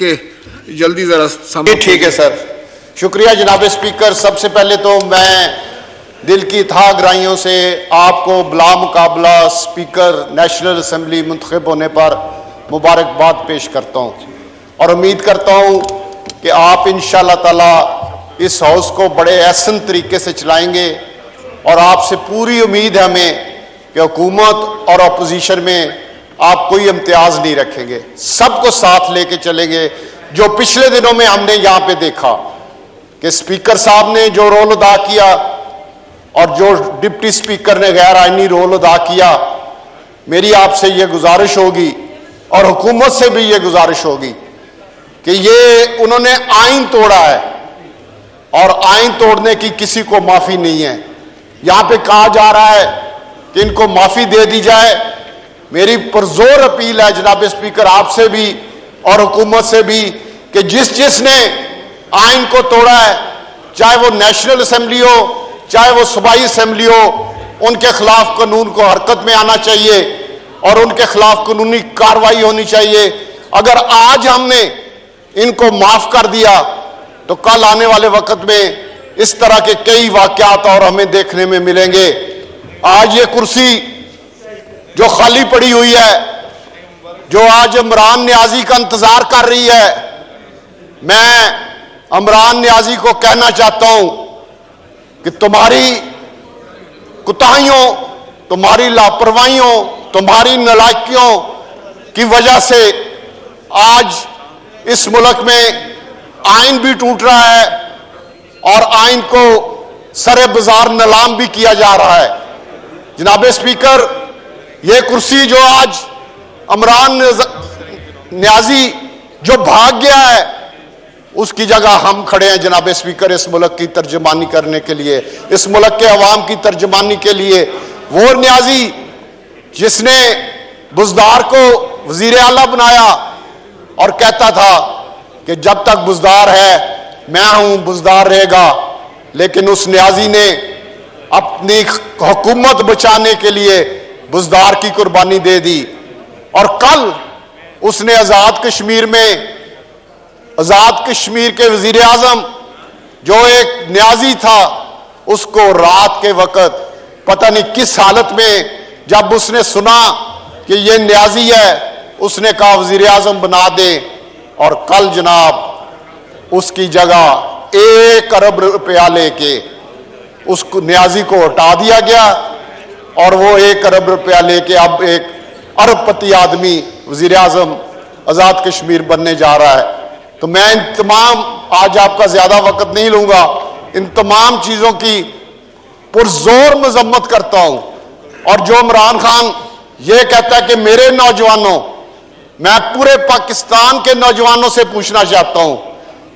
کہ جلدی ذرا سامنے. ٹھیک ہے سر, شکریہ جناب اسپیکر. سب سے پہلے تو میں دل کی تہا گرائیوں سے آپ کو بلا مقابلہ اسپیکر نیشنل اسمبلی منتخب ہونے پر مبارکباد پیش کرتا ہوں, اور امید کرتا ہوں کہ آپ انشاءاللہ تعالی اس ہاؤس کو بڑے احسن طریقے سے چلائیں گے, اور آپ سے پوری امید ہے ہمیں کہ حکومت اور اپوزیشن میں آپ کوئی امتیاز نہیں رکھیں گے, سب کو ساتھ لے کے چلیں گے. جو پچھلے دنوں میں ہم نے یہاں پہ دیکھا کہ اسپیکر صاحب نے جو رول ادا کیا اور جو ڈپٹی اسپیکر نے غیر آئینی رول ادا کیا, میری آپ سے یہ گزارش ہوگی اور حکومت سے بھی یہ گزارش ہوگی کہ یہ انہوں نے آئین توڑا ہے, اور آئین توڑنے کی کسی کو معافی نہیں ہے. یہاں پہ کہا جا رہا ہے کہ ان کو معافی دے دی جائے. میری پرزور اپیل ہے جناب اسپیکر آپ سے بھی اور حکومت سے بھی کہ جس نے آئین کو توڑا ہے, چاہے وہ نیشنل اسمبلی ہو چاہے وہ صوبائی اسمبلی ہو, ان کے خلاف قانون کو حرکت میں آنا چاہیے اور ان کے خلاف قانونی کارروائی ہونی چاہیے. اگر آج ہم نے ان کو معاف کر دیا تو کل آنے والے وقت میں اس طرح کے کئی واقعات اور ہمیں دیکھنے میں ملیں گے. آج یہ کرسی جو خالی پڑی ہوئی ہے, جو آج عمران نیازی کا انتظار کر رہی ہے, میں عمران نیازی کو کہنا چاہتا ہوں کہ تمہاری کوتاہیوں, تمہاری لاپرواہیوں, تمہاری نالائکیوں کی وجہ سے آج اس ملک میں آئین بھی ٹوٹ رہا ہے اور آئین کو سر بازار نیلام بھی کیا جا رہا ہے. جناب اسپیکر, یہ کرسی جو آج عمران نیازی جو بھاگ گیا ہے, اس کی جگہ ہم کھڑے ہیں جناب اسپیکر اس ملک کی ترجمانی کرنے کے لیے, اس ملک کے عوام کی ترجمانی کے لیے. وہ نیازی جس نے بزدار کو وزیر اعلیٰ بنایا اور کہتا تھا کہ جب تک بزدار ہے میں ہوں, بزدار رہے گا, لیکن اس نیازی نے اپنی حکومت بچانے کے لیے بزدار کی قربانی دے دی. اور کل اس نے آزاد کشمیر میں, آزاد کشمیر کے وزیر اعظم جو ایک نیازی تھا, اس کو رات کے وقت پتہ نہیں کس حالت میں جب اس نے سنا کہ یہ نیازی ہے, اس نے کہا وزیر اعظم بنا دے, اور کل جناب اس کی جگہ 1 ارب روپیہ لے کے اس نیازی کو ہٹا دیا گیا, اور وہ 1 ارب روپیہ لے کے اب 1 ارب پتی آدمی وزیر اعظم آزاد کشمیر بننے جا رہا ہے. تو میں ان تمام, آج آپ کا زیادہ وقت نہیں لوں گا, ان تمام چیزوں کی پرزور مذمت کرتا ہوں. اور جو عمران خان یہ کہتا ہے کہ میرے نوجوانوں, میں پورے پاکستان کے نوجوانوں سے پوچھنا چاہتا ہوں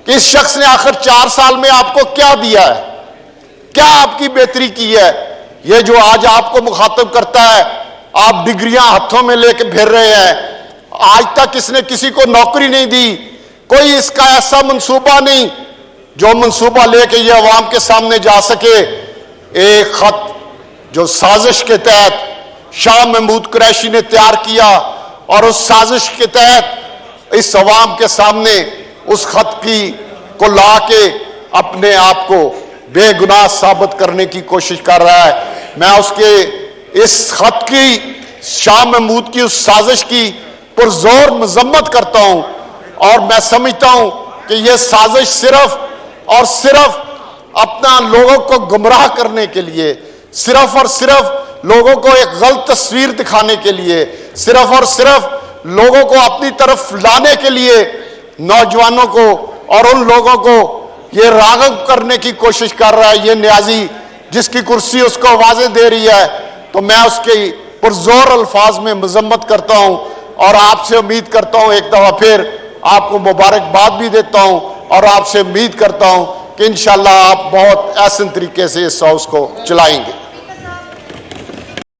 کہ اس شخص نے آخر 4 سال میں آپ کو کیا دیا ہے, کیا آپ کی بہتری کی ہے؟ یہ جو آج آپ کو مخاطب کرتا ہے, آپ ڈگریاں ہاتھوں میں لے کے پھر رہے ہیں, آج تک اس نے کسی کو نوکری نہیں دی, کوئی اس کا ایسا منصوبہ نہیں جو منصوبہ لے کے یہ عوام کے سامنے جا سکے. ایک خط جو سازش کے تحت شاہ محمود قریشی نے تیار کیا, اور اس سازش کے تحت اس عوام کے سامنے اس خط کو لا کے اپنے آپ کو بے گناہ ثابت کرنے کی کوشش کر رہا ہے. میں اس خط کی, شاہ محمود کی اس سازش کی پرزور مذمت کرتا ہوں, اور میں سمجھتا ہوں کہ یہ سازش صرف اور صرف اپنا لوگوں کو گمراہ کرنے کے لیے, صرف اور صرف لوگوں کو ایک غلط تصویر دکھانے کے لیے, صرف اور صرف لوگوں کو اپنی طرف لانے کے لیے, نوجوانوں کو اور ان لوگوں کو یہ راغب کرنے کی کوشش کر رہا ہے. یہ نیازی جس کی کرسی اس کو آوازیں دے رہی ہے, تو میں اس کی پرزور الفاظ میں مذمت کرتا ہوں, اور آپ سے امید کرتا ہوں, ایک دفعہ پھر آپ کو مبارکباد بھی دیتا ہوں, اور آپ سے امید کرتا ہوں کہ انشاءاللہ آپ بہت احسن طریقے سے اس ہاؤس کو چلائیں گے.